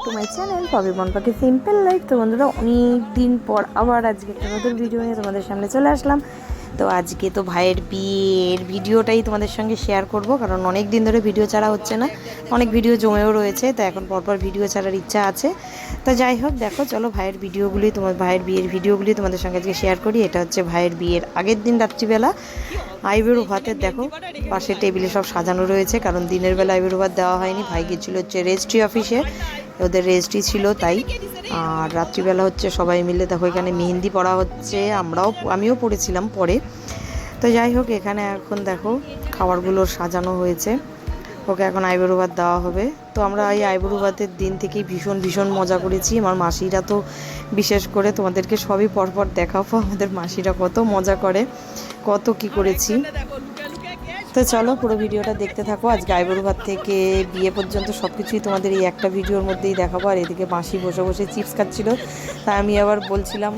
Two my channel Popy Bonpakhi simple life. তো বন্ধুরা, অনেক দিন পর আবার আজকে একটা নতুন ভিডিও নিয়ে তোমাদের সামনে চলে আসলাম। তো আজকে তো ভাইয়ের বিয়ের ভিডিওটাই তোমাদের সঙ্গে শেয়ার করব, কারণ অনেক দিন ধরে ভিডিও ছাড়া হচ্ছে না, অনেক ভিডিও জমেও রয়েছে। তো এখন পরপর ভিডিও ছাড়ার ইচ্ছা আছে। তো যাই হোক, দেখো চলো ভাইয়ের ভাইয়ের বিয়ের ভিডিওগুলি তোমাদের সঙ্গে আজকে শেয়ার করি। এটা হচ্ছে ভাইয়ের বিয়ের আগের দিন রাত্রিবেলা আইবুড়ো ভাতের, দেখো পাশে টেবিলে সব সাজানো রয়েছে, কারণ দিনের বেলা আইবুড়ো ভাত দেওয়া হয়নি। ভাই গেছিল হচ্ছে রেজিস্ট্রি অফিসে, ওদের রেজিস্ট্রি ছিল তাই। আর রাত্রিবেলা হচ্ছে সবাই মিলে দেখো এখানে মেহেন্দি পড়া হচ্ছে, আমিও পড়েছিলাম পরে। তো যাই হোক, এখানে এখন দেখো খাবারগুলো সাজানো হয়েছে, ওকে এখন আইবুড়ো ভাত দেওয়া হবে। তো আমরা এই আইবুড়ো ভাতের দিন থেকেই ভীষণ ভীষণ মজা করেছি। আমার মাসিরা তো বিশেষ করে, তোমাদেরকে সবই পরপর দেখাবো আমাদের মাসিরা কত মজা করে, কত কি করেছি। তো চলো পুরো ভিডিওটা দেখতে থাকো। আজকে আইবুড়ো ভাত থেকে বিয়ে পর্যন্ত সব কিছুই তোমাদের এই একটা ভিডিওর মধ্যেই দেখাবো। আর এদিকে মাসি বসে বসে চিপস খাচ্ছিল, তাই আমি আবার বলছিলাম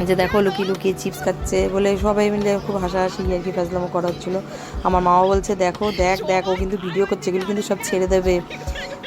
যে দেখো লুকিয়ে লুকিয়ে চিপস খাচ্ছে বলে, সবাই মিলে খুব হাসাহাসি আর কি ফাজলামো করা হচ্ছিলো। আমার মামা বলছে দেখো দেখ ও কিন্তু ভিডিও করছে, এগুলো কিন্তু সব ছেড়ে দেবে,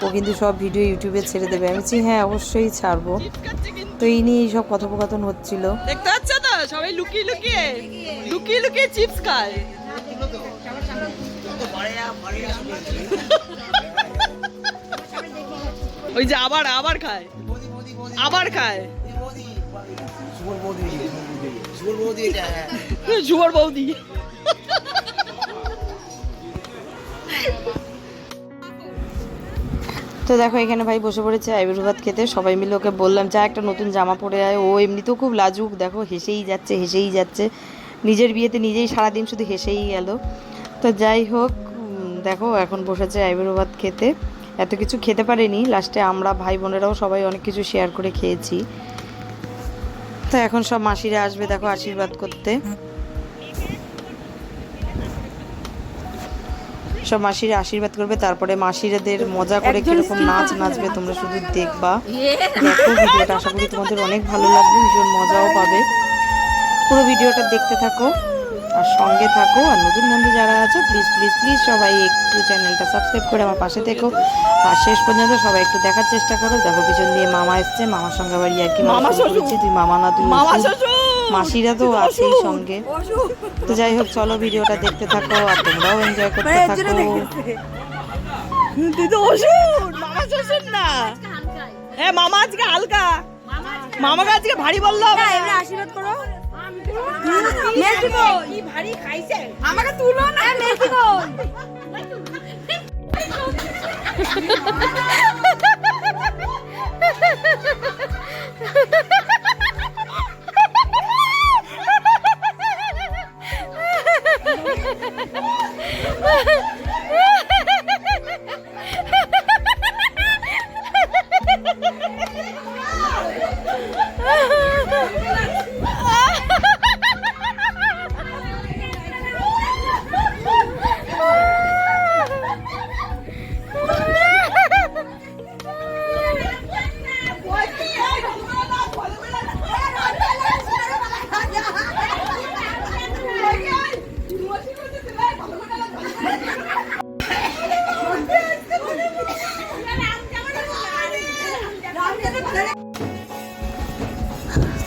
ও কিন্তু সব ভিডিও ইউটিউবে ছেড়ে দেবে। আমি বলছি হ্যাঁ অবশ্যই ছাড়বো। তো এই নিয়ে এইসব কথোপকথন হচ্ছিল। দেখতে পাচ্ছ তো, সবাই লুকিয়ে লুকিয়ে লুকিয়ে লুকিয়ে চিপস খায়। ওই যে আবার খায়, আবার খায় শুয়োর বৌদি। তো দেখো এখানে ভাই বসে পড়েছে আইবুড়ো ভাত খেতে, সবাই মিলে ওকে বললাম যা একটা নতুন জামা পরে আয়। ও এমনিতেও খুব লাজুক, দেখো হেসেই যাচ্ছে, নিজের বিয়েতে নিজেই সারাদিন শুধু হেসেই গেল। তো যাই হোক, দেখো এখন বসেছে আইবুড়ো ভাত খেতে। এত কিছু খেতে পারেনি, লাস্টে আমরা ভাই বোনেরাও সবাই অনেক কিছু শেয়ার করে খেয়েছি। তো এখন সব মাসিরা আসবে দেখো আশীর্বাদ করতে, সব মাসিরা আশীর্বাদ করবে, তারপরে মাসিরাদের মজা করে কিরকম নাচ নাচবে তোমরা শুধু দেখবা। দেখো ভিডিওটা, আশা করি তোমাদের অনেক ভালো লাগবে, ভীষণ মজাও পাবে। পুরো ভিডিওটা দেখতে থাকো আর সঙ্গে থাকো। আর নতুন বন্ধু যারা আছো প্লিজ প্লিজ প্লিজ সবাই একটু চ্যানেলটা সাবস্ক্রাইব করে আমার পাশে থেকো, আর শেষ পর্যন্ত সবাই একটু দেখার চেষ্টা করো। দেখো পিছন দিয়ে মামা এসছে, মামার সঙ্গে আবার ইয়ার্কি করেছি, তুই মামা না তুই মাসিরা তো আছেই সঙ্গে। তো যাই হোক চলো ভিডিওটা দেখতে থাকো আর তোমরাও এনজয় করতে থাকো। তুই তো অসুর, মামা শ্বশুর না। হ্যাঁ মামা আজকে হালকা, মামাকে আজকে ভারী বললাম। এবারে আশীর্বাদ করো। মেলকি বোন কি ভারী খাইছে, আমাকে তুলো না মেলকি বোন।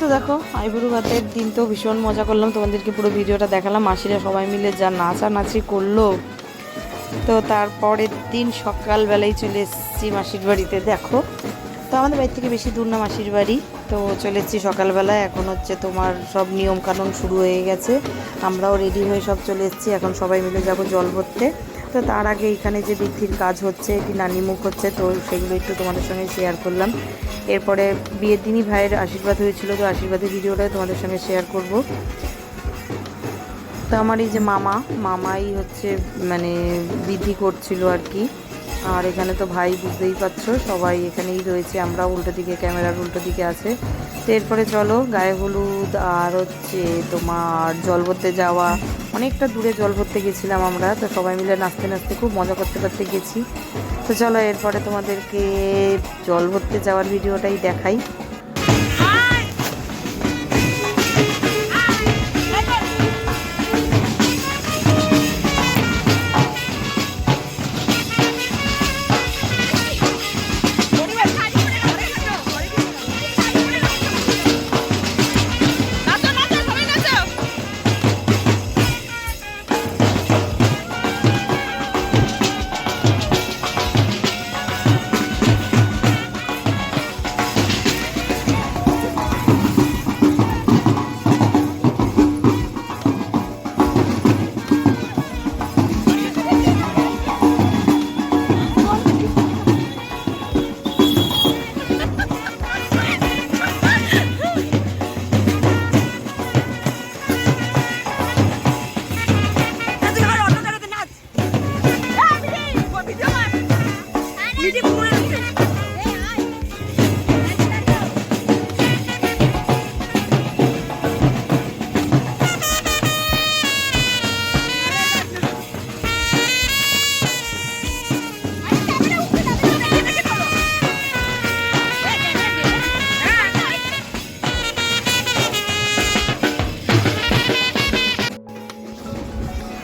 তো দেখো আইবুড়ো ভাতের দিন তো ভীষণ মজা করলাম, তোমাদেরকে পুরো ভিডিওটা দেখালাম। মাসিরা সবাই মিলে যা নাচানাচি করলো। তো তারপরের দিন সকালবেলায় চলে এসেছি মাসির বাড়িতে। দেখো তো আমাদের বাড়ি থেকে বেশি দূর না মাসির বাড়ি, তো চলে এসেছি সকালবেলায়। এখন হচ্ছে তোমার সব নিয়মকানুন শুরু হয়ে গেছে, আমরাও রেডি হয়ে সব চলে এসেছি। এখন সবাই মিলে যাব জল ভরতে। তো তার আগে এখানে যে বৃদ্ধির কাজ হচ্ছে, একটি নানিমুখ হচ্ছে, তো সেগুলো একটু তোমাদের সঙ্গে শেয়ার করলাম। এরপরে বিয়ের দিনই ভাইয়ের আশীর্বাদ হয়েছিল, তো আশীর্বাদের ভিডিওটাই তোমাদের সঙ্গে শেয়ার করব। তো আমার এই যে মামাই হচ্ছে মানে বৃদ্ধি করছিল আর কি। আর এখানে তো ভাই বুঝতেই পারছো সবাই এখানেই রয়েছে, আমরা উল্টো দিকে, ক্যামেরার উল্টো দিকে আছে। তো এরপরে চলো গায়ে হলুদ আর হচ্ছে তোমার জল ভরতে যাওয়া, অনেকটা দূরে জল ভরতে গেছিলাম আমরা। তো সবাই মিলে নাচতে নাচতে খুব মজা করতে করতে গেছি। তো চলো এরপরে তোমাদেরকে জল ভরতে যাওয়ার ভিডিওটাই দেখাই।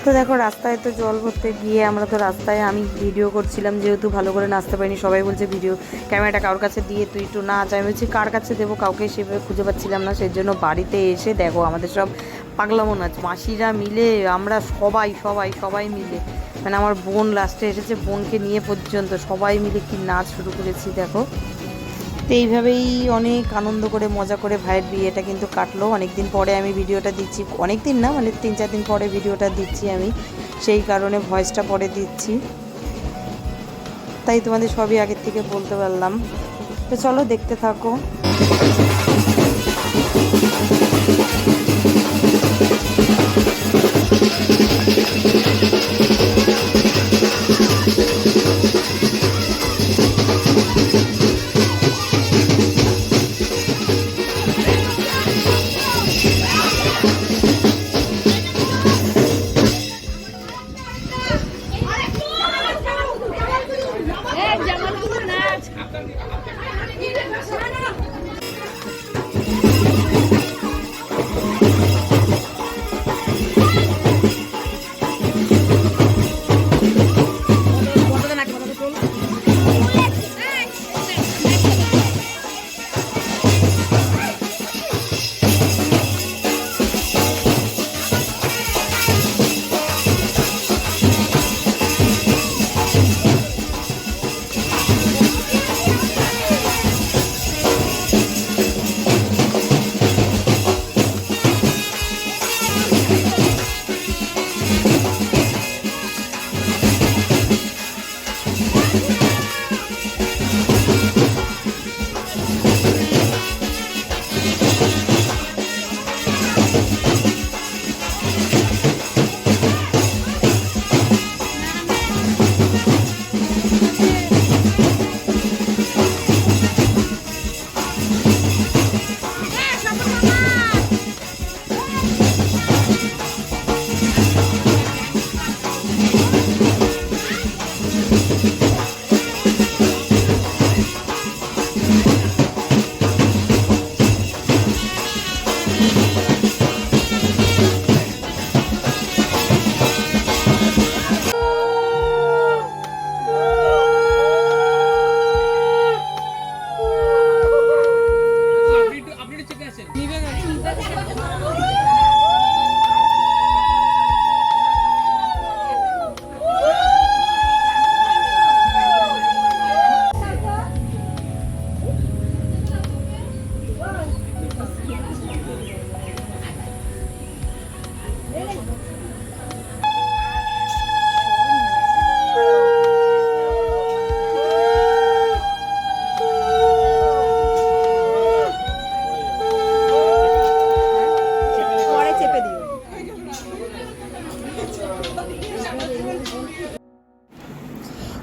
তো দেখো রাস্তায় তো জল ভরতে গিয়ে আমরা তো রাস্তায় আমি ভিডিও করছিলাম, যেহেতু ভালো করে নাচতে পারিনি, সবাই বলছে ভিডিও ক্যামেরাটা কারোর কাছে দিয়ে তুই একটু নাচ। আমি বলছি কার কাছে দেবো, কাউকে সেভাবে খুঁজে পাচ্ছিলাম না। সেই জন্য বাড়িতে এসে দেখো আমাদের সব পাগলামো নাচ, মাসিরা মিলে আমরা সবাই সবাই সবাই মিলে, মানে আমার বোন লাস্টে এসেছে, বোনকে নিয়ে পর্যন্ত সবাই মিলে কি নাচ শুরু করেছি দেখো। তো এইভাবেই অনেক আনন্দ করে মজা করে ভাইয়ের বিয়েটা কিন্তু কাটলো। অনেক দিন পরে আমি ভিডিওটা দিচ্ছি, অনেক দিন না মানে 3-4 দিন পরে ভিডিওটা দিচ্ছি আমি, সেই কারণে ভয়েসটা পরে দিচ্ছি, তাই তোমাদের সবই আগের থেকে বলতে পারলাম। তো চলো দেখতে থাকো।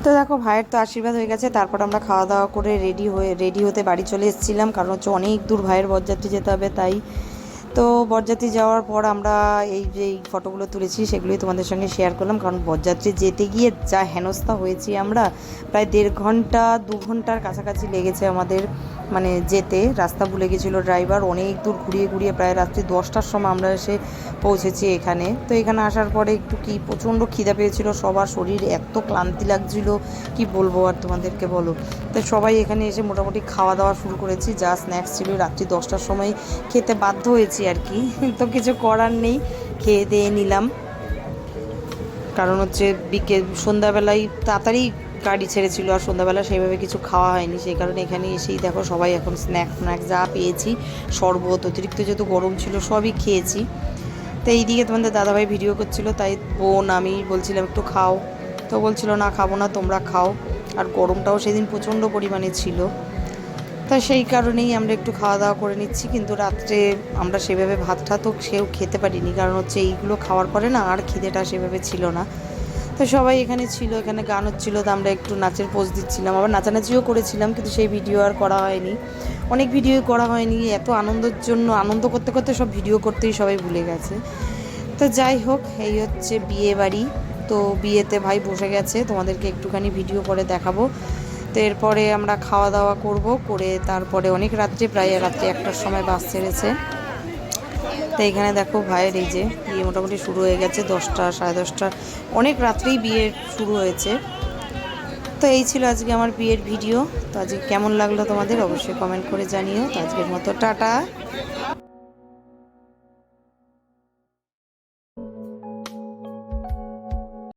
তো দেখো ভাইয়ের তো আশীর্বাদ হয়ে গেছে, তারপর আমরা খাওয়া দাওয়া করে রেডি হতে বাড়ি চলে এসেছিলাম, কারণ হচ্ছে অনেক দূর ভাইয়ের বরযাত্রী যেতে হবে তাই। তো বরযাত্রী যাওয়ার পর আমরা এই যে ফটোগুলো তুলেছি সেগুলোই তোমাদের সঙ্গে শেয়ার করলাম, কারণ বরযাত্রী যেতে গিয়ে যা হেনস্থা হয়েছি আমরা, প্রায় 1.5 ঘন্টা 2 ঘন্টার কাছাকাছি লেগেছে আমাদের, মানে যেতে রাস্তা ভুলে গেছিলো ড্রাইভার, অনেক দূর ঘুরিয়ে ঘুরিয়ে প্রায় রাত্রি 10টার সময় আমরা এসে পৌঁছেছি এখানে। তো এখানে আসার পরে একটু কি প্রচণ্ড খিদা পেয়েছিল সবার, শরীর এত ক্লান্তি লাগছিল কি বলবো আর তোমাদেরকে বলো। তো সবাই এখানে এসে মোটামুটি খাওয়া দাওয়া শুরু করেছি, যা স্ন্যাক্স ছিল রাত্রি 10টার সময় খেতে বাধ্য হয়েছি আর কি, তো কিছু করার নেই, খেয়ে দিয়ে নিলাম। কারণ হচ্ছে সন্ধ্যাবেলায় তাড়াতাড়ি গাড়ি ছেড়েছিল আর সন্ধ্যাবেলা সেইভাবে কিছু খাওয়া হয়নি, সেই কারণে এখানে এসেই দেখো সবাই এখন স্ন্যাক্স যা পেয়েছি, শরবত অতিরিক্ত যেহেতু গরম ছিল সবই খেয়েছি। তো এইদিকে তোমাদের দাদাভাই ভিডিও করছিল, তাই বোন আমি বলছিলাম একটু খাও, তো বলছিল না খাবো না তোমরা খাও, আর গরমটাও সেদিন প্রচণ্ড পরিমাণে ছিল, তা সেই কারণেই আমরা একটু খাওয়া দাওয়া করে নিচ্ছি। কিন্তু রাত্রে আমরা সেভাবে ভাতটা তো সেও খেতে পারিনি, কারণ হচ্ছে এইগুলো খাওয়ার পরে না আর খিদেটা সেভাবে ছিল না। তো সবাই এখানে ছিল, এখানে গান হচ্ছিলো, তো আমরা একটু নাচের পোজ দিচ্ছিলাম, আবার নাচানাচিও করেছিলাম, কিন্তু সেই ভিডিও আর করা হয়নি, অনেক ভিডিও করা হয়নি, এত আনন্দের জন্য আনন্দ করতে করতে সব ভিডিও করতেই সবাই ভুলে গেছে। তো যাই হোক, এই হচ্ছে বিয়ে বাড়ি। তো বিয়েতে ভাই বসে গেছে, তোমাদেরকে একটুখানি ভিডিও পরে দেখাবো। তো এরপরে আমরা খাওয়া দাওয়া করে তারপরে অনেক রাত্রে, প্রায় রাত্রে 1টার সময় বাস ছেড়েছে। তো এখানে দেখো ভাইয়ের এই যে বিয়ে মোটামুটি শুরু হয়ে গেছে 10টা 10:30, অনেক রাত্রেই বিয়ে শুরু হয়েছে। তো এই ছিল আজকে আমার বিয়ের ভিডিও। তো আজকে কেমন লাগলো তোমাদের অবশ্যই কমেন্ট করে জানিও। তো আজকের মতো টাটা।